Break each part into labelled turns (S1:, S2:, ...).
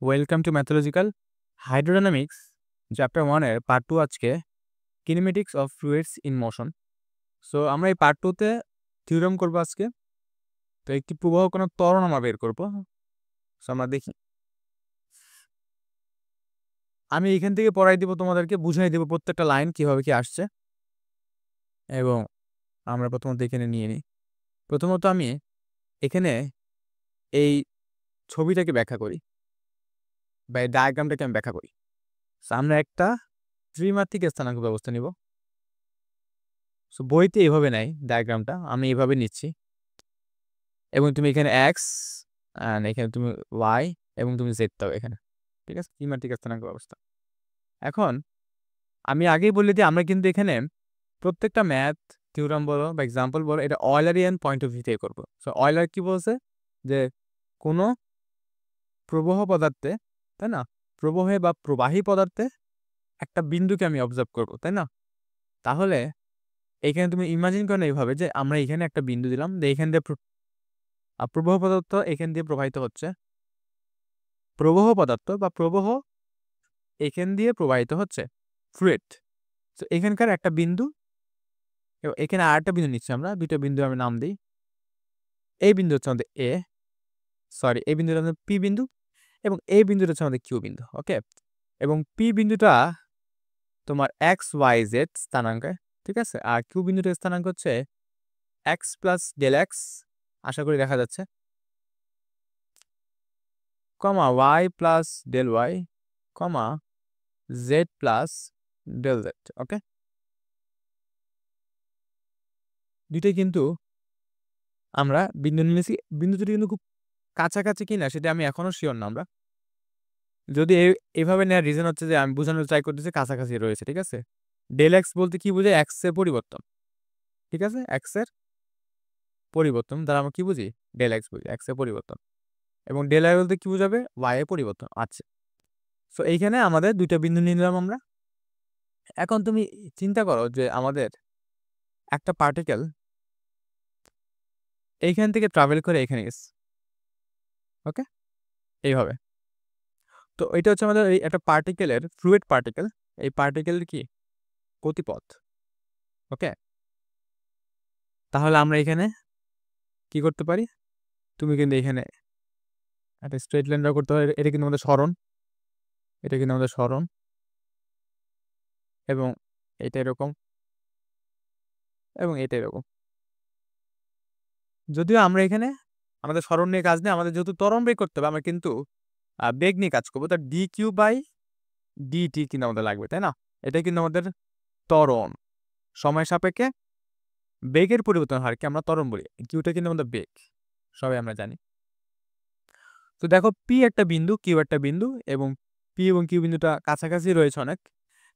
S1: Welcome to mathological hydrodynamics chapter 1 এর part 2 আজকে kinematics of fluids in motion. So আমরা এই পার্ট 2 তে থিওরেম করব আজকে। তো একটি প্রবাহ কোনো ত্বরণ আমরা বের করব। সো আমরা দেখি, আমি এখান থেকে পড়াই দিব, তোমাদেরকে বুঝাই দেব প্রত্যেকটা লাইন কিভাবে কি আসছে। এবং আমরা প্রথমত এখানে নিয়ে নিই। প্রথমত আমি এখানে এই ছবিটাকে ব্যাখ্যা করি বা এই ডায়াগ্রামটাকে আমি ব্যাখ্যা করি। সো আমরা একটা ত্রিমাত্রিক স্থানাঙ্ক ব্যবস্থা নিব। সো বইতে এইভাবে নেয় ডায়াগ্রামটা, আমি এইভাবে নিচ্ছি। এবং তুমি এখানে এক্স অ্যান্ড এখানে তুমি ওয়াই এবং তুমি জেড দাও এখানে, ঠিক আছে? ত্রিমাত্রিক স্থানাঙ্ক ব্যবস্থা। এখন আমি আগেই বলে দিই, আমরা কিন্তু এখানে প্রত্যেকটা ম্যাথ থিওরাম বলো বা এক্সাম্পল বলো, এটা অয়লারিয়ান পয়েন্ট অফ ভিউ থেকে করবো। সো অয়লার কি বলছে যে কোনো প্রবাহ পদার্থে, তাই না, প্রবাহে বা প্রবাহী পদার্থে একটা বিন্দুকে আমি অবজার্ভ করব, তাই না? তাহলে এইখানে তুমি ইমাজিন করো এইভাবে যে আমরা এখানে একটা বিন্দু দিলাম, এখান দিয়ে প্রবাহ পদার্থ এখান দিয়ে প্রবাহিত হচ্ছে, প্রবাহ পদার্থ বা প্রবাহ এখান দিয়ে প্রবাহিত হচ্ছে ফ্লুইড। তো এখানকার একটা বিন্দু, এখানে আর একটা বিন্দু নিচ্ছি আমরা, দুটো বিন্দু আমি নাম দিই। এই বিন্দু হচ্ছে আমাদের এই বিন্দুটা আমাদের পি বিন্দু এবং এই বিন্দুটা হচ্ছে আমাদের কিউ বিন্দু। ওকে, এবং পি বিন্দুটা তোমার এক্স ওয়াই জেড স্থানাঙ্কে, ঠিক আছে? আর কিউ বিন্দুটার স্থানাঙ্ক হচ্ছে এক্স প্লাস ডেল এক্স, আশা করি দেখা যাচ্ছে, কমা ওয়াই প্লাস ডেল ওয়াই, কমা জেড প্লাস ডেল জেড। ওকে, দুইটাই কিন্তু আমরা বিন্দু নিয়েছি। বিন্দু দুটি কিন্তু খুব কাছাকাছি কিনা সেটা আমি এখনো শিওর না। আমরা যদি এইভাবে নেওয়ার রিজন হচ্ছে যে আমি বোঝানোর ট্রাই করতেছি কাছাকাছি রয়েছে, ঠিক আছে? ডেল এক্স বলতে কি বুঝে? এক্স এর পরিবর্তন, ঠিক আছে? এক্স এর পরিবর্তন দ্বারা আমরা কি বুঝি? ডেল এক্স বুঝি, এক্স এর পরিবর্তন। এবং ডেল ওয়াই বলতে কি বুঝাবে? ওয়াই এর পরিবর্তন। আচ্ছা, সো এইখানে আমাদের দুইটা বিন্দু নিয়ে নিলাম আমরা। এখন তুমি চিন্তা করো যে আমাদের একটা পার্টিকেল এইখান থেকে ট্রাভেল করে এখানে গেছে, ওকে, এইভাবে। তো এটা হচ্ছে আমাদের এই একটা পার্টিকেলের, ফ্লুইড পার্টিকেল, এই পার্টিকেলের কি গতিপথ। ওকে, তাহলে আমরা এখানে কি করতে পারি? তুমি কিন্তু এখানে একটা স্ট্রেট লাইন ড্র করতে পারি। এটা কিন্তু আমাদের সরণ, এটা কিন্তু আমাদের সরণ, এবং এটা এরকম, এবং এটা এরকম। যদিও আমরা এখানে আমাদের সরণ নিয়ে কাজ নেই, আমাদের যেহেতু ত্বরণ বের করতে হবে, আমরা কিন্তু বেগ নিয়ে কাজ করবো। তার ডি কিউ বাই ডিটি কিন্তু আমাদের লাগবে, তাই না? এটা কিন্তু আমাদের ত্বরণ, সময় সাপেক্ষে বেগের পরিবর্তন হারকে আমরা ত্বরণ বলি। কিউটা কিন্তু আমাদের বেগ, সবাই আমরা জানি। তো দেখো, পি একটা বিন্দু, কিউ একটা বিন্দু, এবং পি এবং কিউ বিন্দুটা কাছাকাছি রয়েছে অনেক।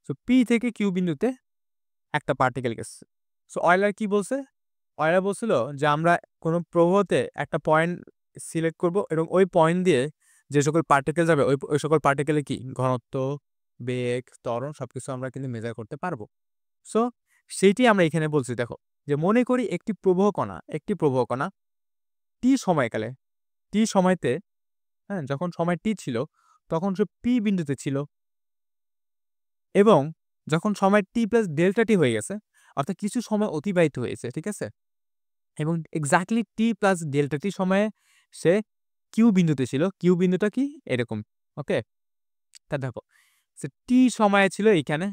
S1: সো পি থেকে কিউ বিন্দুতে একটা পার্টিকেল গেছে। সো অয়লার কি বলছে? অয়লার বলছিল যে আমরা কোনো প্রবাহতে একটা পয়েন্ট সিলেক্ট করব এবং ওই পয়েন্ট দিয়ে যে সকল পার্টিকেল যাবে ওই সকল পার্টিকেলে কি ঘনত্ব, বেগ, ত্বরণ সবকিছু আমরা কিন্তু মেজার করতে পারবো। সো সেইটি আমরা এখানে বলছি। দেখো, যে মনে করি একটি প্রবাহ কণা টি সময়কালে, টি সময়তে, হ্যাঁ, যখন সময় টি ছিল তখন সে পি বিন্দুতে ছিল, এবং যখন সময় টি প্লাস ডেল্টা টি হয়ে গেছে, অর্থাৎ কিছু সময় অতিবাহিত হয়েছে, ঠিক আছে, এবং এক্স্যাক্টলি টি প্লাস ডেল্টা টি সময়ে সে কিউ বিন্দুতে ছিল। কিউ বিন্দুটা কি এরকম, ওকে? তা দেখো, সে টি সময়ে ছিল এইখানে,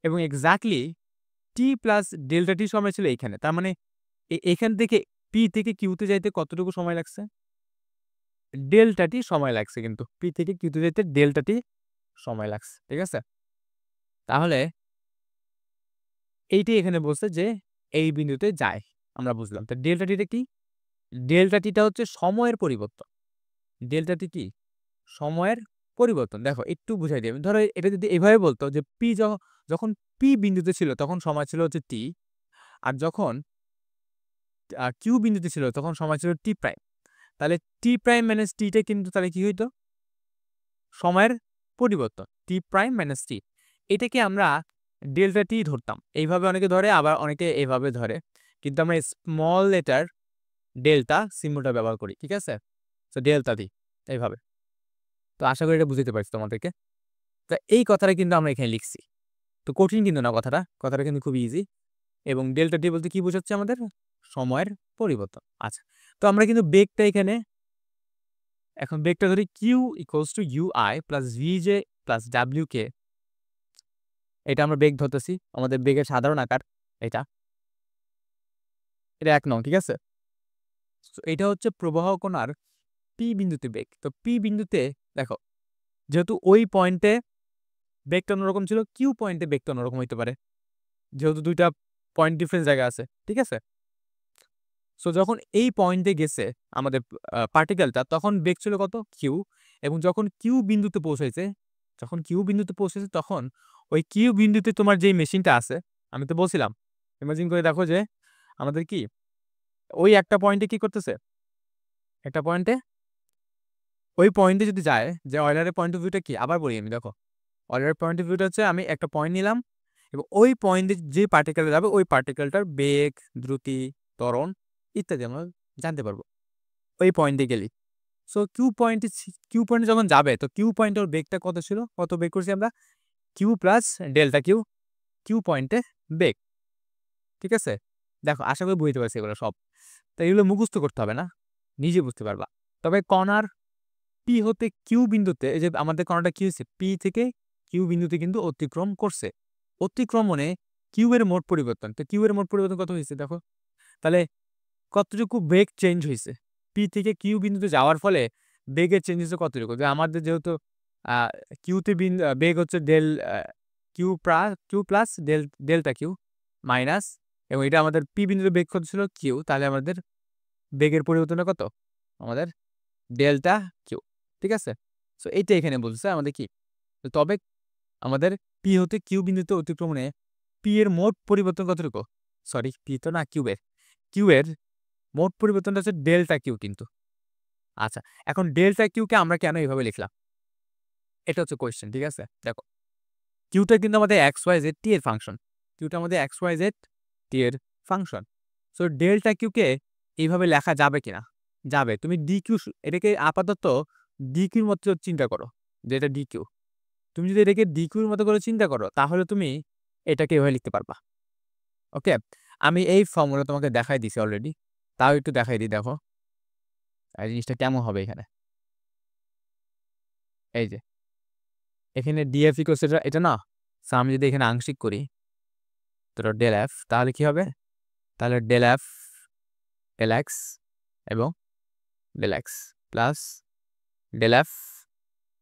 S1: এবং এক্স্যাক্টলি টি প্লাস ডেল্টা টি সময় ছিল এইখানে। তার মানে এখান থেকে পি থেকে কিউতে যাইতে কতটুকু সময় লাগছে? ডেল্টা টি সময় লাগছে, কিন্তু পি থেকে কিউতে যাইতে ডেল্টা টি সময় লাগছে, ঠিক আছে? তাহলে এইটি এখানে বলছে যে এই বিন্দুতে যায়, আমরা বুঝলাম। তো ডেল্টা টিটা কি? ডেল্টা টিটা হচ্ছে সময়ের পরিবর্তন। ডেল্টা টি কি? সময়ের পরিবর্তন। দেখো, একটু বুঝাই দিই আমি। ধরো এটা যদি এভাবে বলতো যে পি যখন পি বিন্দুতে ছিল তখন সময় ছিল হচ্ছে টি, আর যখন কিউ বিন্দুতে ছিল তখন সময় ছিল টি প্রাইম। তাহলে টি প্রাইম মাইনাস টিটা কিন্তু তাহলে কি হইতো? সময়ের পরিবর্তন, টি প্রাইম মাইনাস টি। এটাকে আমরা ডেল্টা টি ধরতাম। এইভাবে অনেকে ধরে, আবার অনেকে এইভাবে ধরে, কিন্তু আমরা স্মল লেটার ডেল্টা সিম্বলটা ব্যবহার করি, ঠিক আছে? তো ডেল্টা দিই এইভাবে। তো আশা করি এটা বুঝতে পারছি তোমাদেরকে। তো এই কথাটা কিন্তু আমরা এখানে লিখছি। তো কঠিন কিন্তু না কথাটা কিন্তু খুব ইজি। এবং ডেল্টা টি বলতে কি বোঝাচ্ছে আমাদের? সময়ের পরিবর্তন। আচ্ছা, তো আমরা কিন্তু বেগটা এখানে এখন বেগটা ধরি q equals to u i plus v j plus ডাব্লিউ কে। এটা আমরা বেগ ধরতেছি, আমাদের বেগের সাধারণ আকার এটা এটা 1 নং, ঠিক আছে? তো এটা হচ্ছে প্রবাহ কণার পি বিন্দুতে বেগ। তো পি বিন্দুতে দেখো, যেহেতু ওই পয়েন্টে বেগটা অন্যরকম ছিল, কিউ পয়েন্টে বেগটা অন্যরকম হইতে পারে, যেহেতু দুইটা পয়েন্ট ডিফারেন্স জায়গা আছে, ঠিক আছে? সো যখন এই পয়েন্টে গেছে আমাদের পার্টিকেলটা, তখন বেগ ছিল কত? কিউ। এবং যখন কিউ বিন্দুতে পৌঁছেছে তখন ওই কিউ বিন্দুতে তোমার যেই মেশিনটা আছে, আমি তো বলছিলাম, ইমাজিন করে দেখো যে আমাদের কি ওই একটা পয়েন্টে কি করতেছে, একটা পয়েন্টে ওই পয়েন্টে যদি যায়, যে অয়লারের পয়েন্ট অফ ভিউটা কি, আবার বলি আমি, দেখো অয়লারের পয়েন্ট অফ ভিউটা হচ্ছে আমি একটা পয়েন্ট নিলাম এবং ওই পয়েন্টে যে পার্টিকেল যাবে ওই পার্টিকেলটার বেগ, দ্রুতি, ত্বরণ ইত্যাদি আমরা জানতে পারবো ওই পয়েন্টে গেলি। সো কিউ পয়েন্টে যখন যাবে, তো কিউ পয়েন্টের বেগটা কত ছিল, কত বেগ করছি আমরা? Q plus delta q, q পয়েন্টে বেগ, ঠিক আছে? দেখো আশা করি বুঝতে পারছি এগুলো সব। তো এগুলো মুখস্থ করতে হবে না, নিজে বুঝতে পারবা। তবে কণার পি হতে কিউ বিন্দুতে, এই যে আমাদের কণাটা কি হয়েছে, পি থেকে কিউ বিন্দুতে কিন্তু অতিক্রম করছে। অতিক্রমণে কিউ এর মোট পরিবর্তন, তো কিউ এর মোট পরিবর্তন কত হয়েছে দেখো, তাহলে কতটুকু বেগ চেঞ্জ হয়েছে পি থেকে কিউ বিন্দুতে যাওয়ার ফলে বেগের চেঞ্জ হচ্ছে কতটুকু? যে আমাদের যেহেতু কিউতে বেগ হচ্ছে q plus delta q minus, এবং এটা আমাদের পি বিন্দুতে বেগ কত ছিল? কিউ। তাহলে আমাদের বেগের পরিবর্তনটা কত? আমাদের ডেল্টা কিউ, ঠিক আছে? সো এইটা এখানে বলছে আমাদের কি, তবে আমাদের পি হতে কিউ বিন্দুতে অতিক্রমণে পি এর মোট পরিবর্তন কতটুকু? সরি, পি তো না, কিউ এর মোট পরিবর্তনটা হচ্ছে ডেল্টা কিউ কিন্তু। আচ্ছা, এখন ডেল্টা কিউকে আমরা কেন এইভাবে লিখলাম, এটা হচ্ছে কোয়েশ্চেন, ঠিক আছে? দেখো, কিউটা কিন্তু আমাদের এক্স ওয়াই জেড টি এর ফাংশন, কিউটা আমাদের এক্স ওয়াই জেড টি এর ফাংশন। সো ডেল্টা কিউকে এইভাবে লেখা যাবে কিনা? যাবে। তুমি ডি কিউ, এটাকে আপাতত ডি কিউর মতো চিন্তা করো, যে এটা ডি কিউ। তুমি যদি এটাকে ডি কিউর মতো করে চিন্তা করো, তাহলে তুমি এটাকে এভাবে লিখতে পারবা। ওকে, আমি এই ফর্মুলা তোমাকে দেখাই দিছি অলরেডি, তাও একটু দেখাই দিই, দেখো এই জিনিসটা কেমন হবে এখানে। এই যে এখানে ডিএফ ইকুয়ালস এটা না, সো আমি যদি এখানে আংশিক করি, তো ডেল এফ, তাহলে কি হবে? তাহলে ডেল এফ, ডেল এক্স এবং del x plus del f,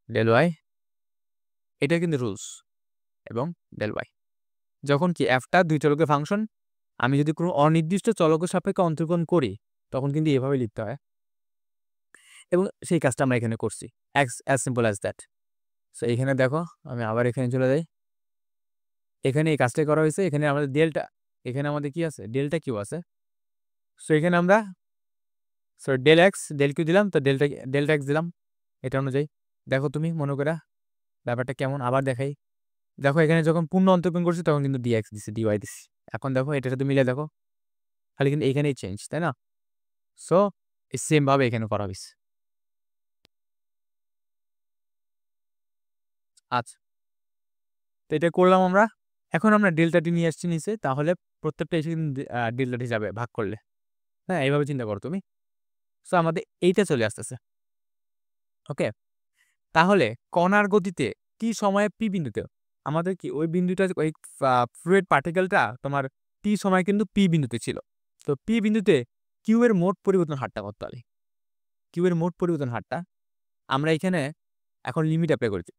S1: del y, এটা কিন্তু রুলস, এবং ডেল ওয়াই। যখন কি এফটা দুই চলকের ফাংশন, আমি যদি কোনো অনির্দিষ্ট চলকের সাপেক্ষে অন্তর্কোণ করি, তখন কিন্তু এভাবে লিখতে হয়, এবং সেই কাজটা আমরা এখানে করছি, as simple as that. So এখানে দেখো, আমি আবার এখানে চলে যাই, এখানে এই কাজটাই করা হয়েছে। এখানে আমাদের এখানে আমাদের কি আছে? ডেল্টা কিউ আছে। সো এখানে আমরা ডেল এক্স ডেল কিউ দিলাম, তো ডেল্টা এক্স দিলাম, এটা অনুযায়ী। দেখো তুমি মনে করে ব্যাপারটা কেমন, আবার দেখাই। দেখো এখানে যখন পূর্ণ অন্তর্কোণ করছি তখন কিন্তু ডিএক্স দিছি, ডিওয়াই দিছি। এখন দেখো এটার সাথে মিলে দেখো, খালি কিন্তু এখানেই চেঞ্জ, তাই না? সো সেম ভাবে এখানে করা হয়েছে। আচ্ছা, তো এটা করলাম আমরা। এখন আমরা ডেল্টাটি নিয়ে আসছি নিচে, তাহলে প্রত্যেকটা এসে কিন্তু ডেল্টাটি যাবে ভাগ করলে। হ্যাঁ, এইভাবে চিন্তা করো তুমি। সো আমাদের এইটা চলে আসতেছে। ওকে, তাহলে কণার গতিতে টি সময়ে পি বিন্দুতে আমাদের কি ওই বিন্দুটা, ওই ফ্লুইড পার্টিকেলটা তোমার টি সময় কিন্তু পি বিন্দুতে ছিল। তো পি বিন্দুতে কিউ এর মোট পরিবর্তন হারটা কত? তাহলে কিউ এর মোট পরিবর্তন হারটা আমরা এখানে এখন লিমিট অ্যাপ্লাই করেছি।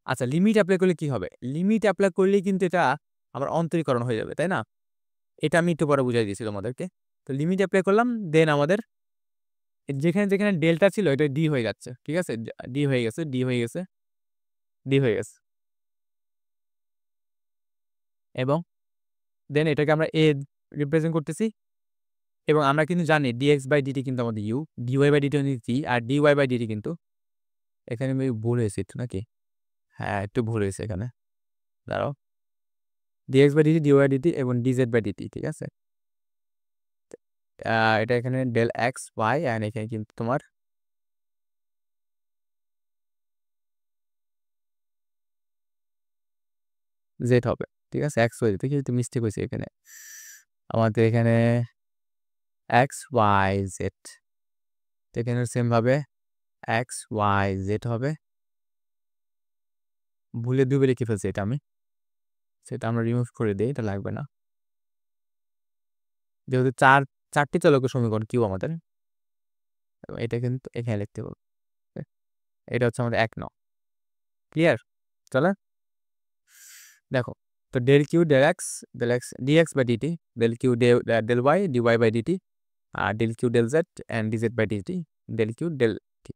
S1: আচ্ছা, লিমিট অ্যাপ্লাই করলে কি হবে? লিমিট অ্যাপ্লাই করলেই কিন্তু এটা আবার অন্তরীকরণ হয়ে যাবে, তাই না? এটা আমি একটু পরে বুঝাই দিয়েছি তোমাদেরকে। তো লিমিট অ্যাপ্লাই করলাম, দেন আমাদের যেখানে যেখানে ডেল্টা ছিল এটা ডি হয়ে যাচ্ছে, ঠিক আছে? ডি হয়ে গেছে, ডি হয়ে গেছে, ডি হয়ে গেছে, এবং দেন এটাকে আমরা এ রিপ্রেজেন্ট করতেছি। এবং আমরা কিন্তু জানি ডিএক্স বাই ডিটি কিন্তু আমাদের ইউ, ডিওয়াই বাই ডিটি হচ্ছে টি, আর ডিওয়াই বাই ডিটি কিন্তু এখানে আমি ভুল হয়েছে একটু নাকি? হ্যাঁ, একটু ভুল হয়েছে এখানে, দাঁড়াও। Dx by dt, dy dt এবং ডিজেড বাই ডিটি, ঠিক আছে? এটা এখানে ডেল এক্স ওয়াই, অ্যান্ড এখানে কিন্তু তোমার জেড হবে, ঠিক আছে? এক্স ওয়াই থেকে একটু মিস্টেক হয়েছে এখানে, আমাদের এখানে এক্স ওয়াই জেড, এখানে সেমভাবে এক্স ওয়াই জেড হবে। ভুলে দুবে লিখে ফেলছি এটা আমি, সেটা আমরা রিমুভ করে দিই, এটা লাগবে না। যেহেতু চারটি চলকের সমীকরণ কিউ আমাদের, এটা কিন্তু এখানে লিখতে হবে। এটা হচ্ছে আমাদের 1 নং। ক্লিয়ার? চলে দেখো, তো del q del x dx by dt, del q del y dy by dt, আর del q del z and dz by dt, del q del t,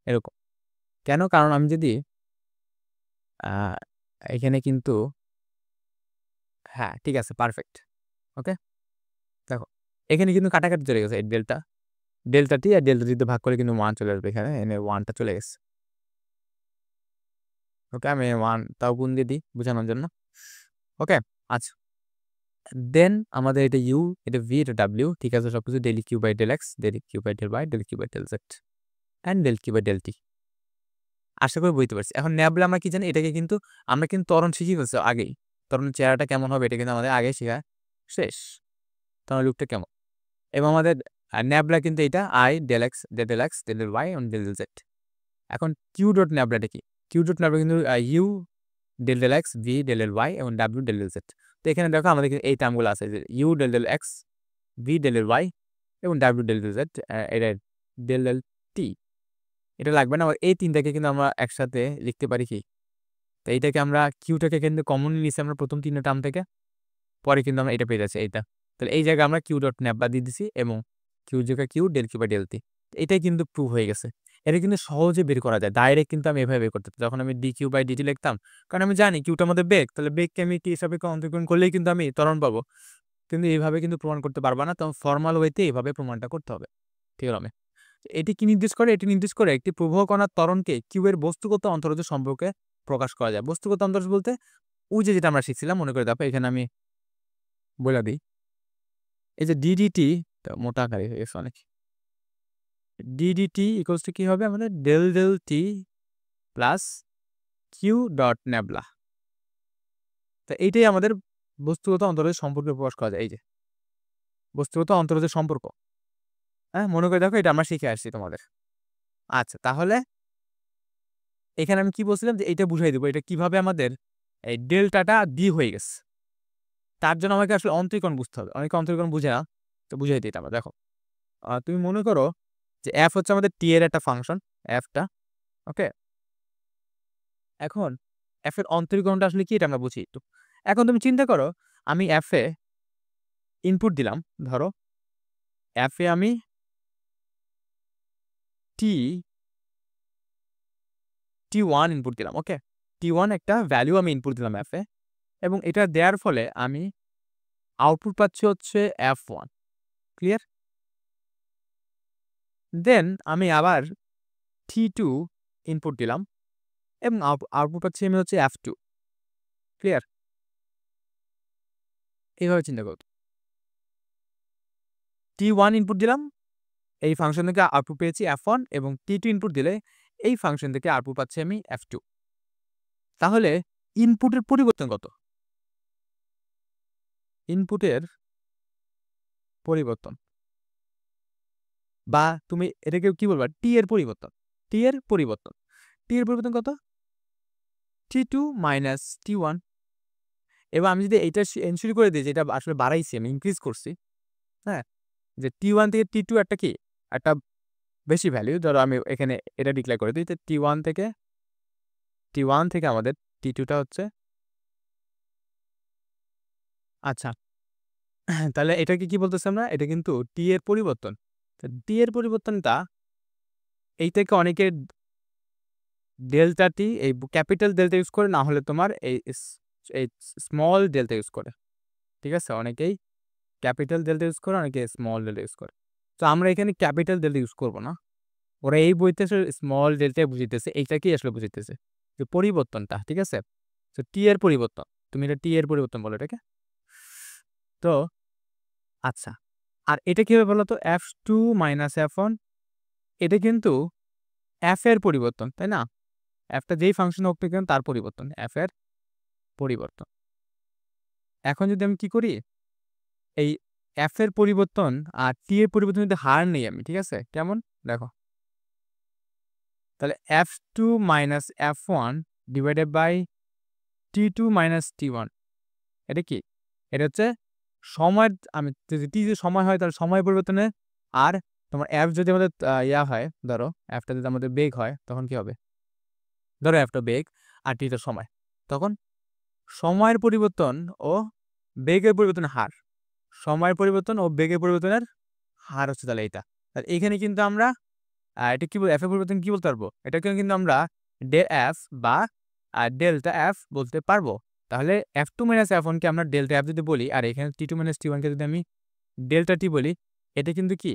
S1: এরকম। কেন? কারণ আমি যদি এখানে কিন্তু, হ্যাঁ ঠিক আছে, পারফেক্ট। ওকে, দেখো এখানে কিন্তু কাটাকাটি চলে গেছে, এই ডেল্টা টি আর ডেল্টা টিতে ভাগ করে কিন্তু 1 চলে আসবে, এখানে এনে 1টা চলে গেছে। ওকে, আমি 1 তাও গুণ দিয়ে দিই বোঝানোর জন্য। ওকে, আচ্ছা, দেন আমাদের এটা ইউ, এটা ভি, এটা ডাব্লিউ, ঠিক আছে? সবকিছু del q by del x, del q by del y, del q by del z and del q by del t. আশা করি বুঝতে পারছি। এখন ন্যাবলা আমরা কি জানি, এটাকে কিন্তু আমরা কিন্তু ত্বরণ শিখে ফেলছি আগেই। ত্বরণের চেহারাটা কেমন হবে এটা কিন্তু আমাদের আগেই শেখা শেষ, ত্বরণ লুকটা কেমন। এবং আমাদের ন্যাবলা কিন্তু এটা i del x del x del y এবং ডেল জেড। এখন কিউ ডট ন্যাবলাটা কি? কিউ ডট ন্যাবলা কিন্তু u del x, v del y এবং ডাব্লিউ ডেল জেড। তো এখানে দেখো আমাদের এই টার্মগুলো আছে, যে u del x, v del y এবং ডাব্লিউ ডেল জেড, এটা ডেল টি, এটা লাগবে না। এই তিনটাকে কিন্তু আমরা একসাথে লিখতে পারি কি? তো এইটাকে আমরা কিউটাকে কিন্তু কমনলি নিচ্ছি আমরা প্রথম 3 টার্ম থেকে, পরে কিন্তু আমরা এটা পেয়ে যাচ্ছি এইটা। তাহলে এই জায়গায় আমরা কিউ ডট ন্যাবলা দিয়ে দিছি এবং কিউ জায়গায় q del q by del t, এটাই কিন্তু প্রুভ হয়ে গেছে। এটা কিন্তু সহজে বের করা যায়, ডাইরেক্ট কিন্তু আমি এভাবে বের করতে পারি। যখন আমি ডি কিউ বাই ডিটি লিখতাম, কারণ আমি জানি কিউটার মধ্যে বেগ, তাহলে বেগকে আমি টি হিসাবে অন্তর্গ্রহণ করলেই কিন্তু আমি ত্বরণ পাবো। কিন্তু এইভাবে কিন্তু প্রমাণ করতে পারবা না, তখন ফর্মাল ওয়েতে এইভাবে প্রমাণটা করতে হবে থিওরামে। এটি কি নির্দেশ করে? এটি নির্দেশ করে একটি প্রবাহ কণার ত্বরণকে কিউ এর বস্তুগত অন্তরজ সম্পর্কে প্রকাশ করা যায়। বস্তুগত অন্তরজ বলতে ওই যে যেটা আমরা শিখছিলাম, মনে করে দেখো এখানে আমি বলে দিই, এই যে ডিডিটি, মোটা আকারে হয়ে গেছে অনেক, ডিডিটি ইকুয়ালস টু কি হবে আমাদের? Del del t plus q dot nabla. তো এইটাই আমাদের বস্তুগত অন্তরজের সম্পর্কে প্রকাশ করা যায়, এই যে বস্তুগত অন্তরজের সম্পর্ক। হ্যাঁ, মনে করে দেখো এটা আমরা শিখে আসছি তোমাদের। আচ্ছা, তাহলে এখানে আমি কি বলছিলাম, যে এইটা বুঝাই দেবো এটা কিভাবে আমাদের এই ডেল্টাটা ডি হয়ে গেছে। তার জন্য আমাকে আসলে অন্তরীকরণ বুঝতে হবে, অনেকে অন্তরীকরণ বুঝে না, তো বুঝাই দিই এটা আমরা। দেখো, তুমি মনে করো যে এফ হচ্ছে আমাদের টি এর একটা ফাংশন, এফটা। ওকে, এখন এফ এর অন্তরীকরণটা আসলে কি এটা আমরা বুঝি একটু। এখন তুমি চিন্তা করো, আমি এফ এ ইনপুট দিলাম, ধরো এফ এ আমি টি টি1 ইনপুট দিলাম। ওকে, টি1 একটা ভ্যালু আমি ইনপুট দিলাম এফ এ, এবং এটা দেওয়ার ফলে আমি আউটপুট পাচ্ছি হচ্ছে F1। ক্লিয়ার? দেন আমি আবার T2 ইনপুট দিলাম এবং আউটপুট পাচ্ছি আমি হচ্ছে F2। ক্লিয়ার? এইভাবে চিন্তা করো। T1 ইনপুট দিলাম, এই ফাংশন থেকে আউটপুট পেয়েছি F1, এবং T2 ইনপুট দিলে এই ফাংশন থেকে আউটপুট পাচ্ছি আমি F2। তাহলে ইনপুটের পরিবর্তন কত? ইনপুটের পরিবর্তন, বা তুমি এটাকে কি বলবা? টি এর পরিবর্তন। টি এর পরিবর্তন, টি এর পরিবর্তন কত? T2 minus T1। এবার আমি যদি এইটা এনশিওর করে দিই যে এটা আসলে বাড়াইছি, আমি ইনক্রিজ করছি, হ্যাঁ, যে T1 থেকে T2 একটা কি, একটা বেশি ভ্যালু, ধরো আমি এখানে এটা ডিক্লেয়ার করে দিই, যে T1 থেকে আমাদের T2টা হচ্ছে, আচ্ছা তাহলে এটাকে কি বলতেছি আমরা? এটা কিন্তু টি এর পরিবর্তন। টি এর পরিবর্তনটা এই থেকে অনেকে ডেল্টা টি, এই ক্যাপিটাল ডেল্টা ইউজ করে, না হলে তোমার এই স্মল ডেল্টা ইউজ করে। ঠিক আছে, অনেকেই ক্যাপিটাল ডেল্টা ইউজ করে, অনেকে স্মল ডেল্টা ইউজ করে। তো আমরা এখানে ক্যাপিটাল ডেল্টা ইউজ করবো না, ওরা এই বইতে স্মল ডেল্টাই বুঝিতেছে, এইটাকেই আসলে বুঝিতেছে যে পরিবর্তনটা। ঠিক আছে, তো টি এর পরিবর্তন, তুমি এটা টি এর পরিবর্তন বলো এটাকে। তো আচ্ছা, আর এটা কি হবে বলো তো? F2 মাইনাস F1, এটা কিন্তু এফ এর পরিবর্তন, তাই না? এফটা যেই ফাংশন হোক না কেন তার পরিবর্তন, এফ এর পরিবর্তন। এখন যদি আমি কি করি, এই f এর পরিবর্তন আর t এর পরিবর্তন যদি হার নেই আমি, ঠিক আছে? কেমন? দেখো। তাহলে f2 minus f1 divided by t2 minus t1, এটা কি? এটা হচ্ছে সময়ের, আমি যদি t যদি সময় হয় তাহলে সময় পরিবর্তনে, আর তোমার f যদি আমাদের ইয়া হয়, ধরো f টা যদি আমাদের বেগ হয় তখন কি হবে? ধরো f টা বেগ আর t টা সময়, তখন সময়ের পরিবর্তন ও বেগের পরিবর্তনের হার, সময়ের পরিবর্তন ও বেগের পরিবর্তনের হার হচ্ছে তাহলে এইটা। তাহলে এখানে কিন্তু আমরা এটা কি বলবো, f এর পরিবর্তন কি বলতে পারবো? এটাকে কিন্তু আমরা ডেল f বা ডেল্টা f বলতে পারবো। তাহলে f2 মাইনাস f1 কে আমরা ডেল্টা f যদি বলি, আর এখানে t2 মাইনাস t1 কে যদি আমি ডেল্টা t বলি, এটা কিন্তু কি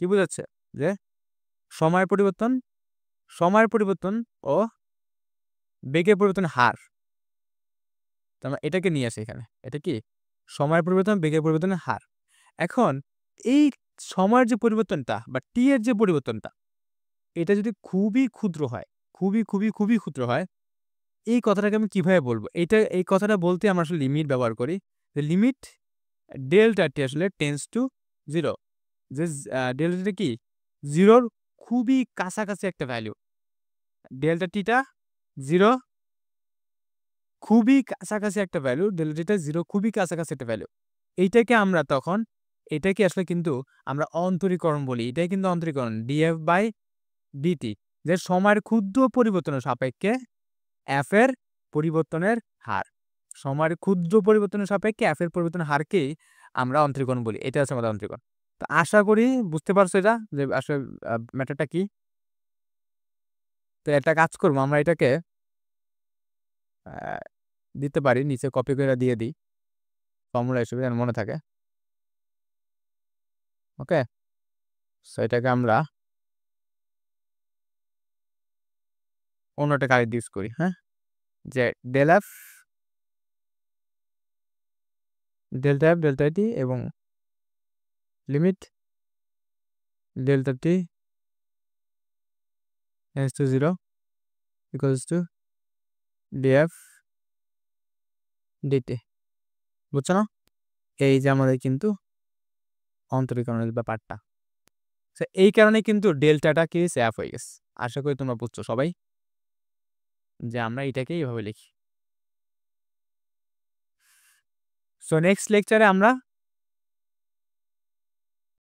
S1: কি বোঝাচ্ছে? যে সময়ের পরিবর্তন, সময়ের পরিবর্তন ও বেগের পরিবর্তনের হার। তো আমরা এটাকে নিয়ে আসি এখানে। এটা কি? সময়ের পরিবর্তন, বেগের পরিবর্তনের হার। এখন এই সময়ের যে পরিবর্তনটা বা t এর যে পরিবর্তনটা, এটা যদি খুবই ক্ষুদ্র হয়, খুবই ক্ষুদ্র হয়, এই কথাটাকে আমি কিভাবে বলবো? এই কথাটা বলতে আমরা আসলে লিমিট ব্যবহার করি। যে লিমিট ডেল্টা টি আসলে টেন্ডস টু 0, যে ডেল্টাটা কি? 0 র খুবই কাছাকাছি একটা ভ্যালু। ডেল্টা টিটা 0 খুবই কাছাকাছি একটা ভ্যালু, ডেল্টা টিটা 0 খুবই কাছাকাছি একটা ভ্যালু। এইটাকে আমরা তখন, এটাকে আসলে কিন্তু আমরা অন্তরীকরণ বলি। এটাই কিন্তু অন্তরীকরণ, df/dt, যে সময়ের ক্ষুদ্র পরিবর্তনের সাপেক্ষে f এর পরিবর্তনের হার। সময়ের ক্ষুদ্র পরিবর্তনের সাপেক্ষে f এর পরিবর্তনের হারকেই আমরা অন্তরীকরণ বলি। এটা হচ্ছে আমাদের অন্তরীকরণ। তো আশা করি বুঝতে পারছো এটা, যে আসলে ম্যাটারটা কি। তো একটা কাজ করবো, আমরা এটাকে দিতে পারি, নিচে কপি করে দিয়ে দিই ফর্মুলা হিসেবে, যেন মনে থাকে। ওকে, সো এটাকে আমরা অন্য একটা কারেক্ট ইউজ করি, হ্যাঁ, যে ডেল এফ ডেল্টা টি এবং limit delta T tends to 0 equals to df dt। বুঝছো না? এই যে আমাদের কিন্তু অন্তরীকরণের ব্যাপারটা। তো এই কারণে কিন্তু ডেল্টাটা কি এফ হয়ে গেছে। আশা করি তোমরা বুঝছো সবাই, যে আমরা এটাকে এইভাবে লিখি। সো নেক্সট লেকচারে আমরা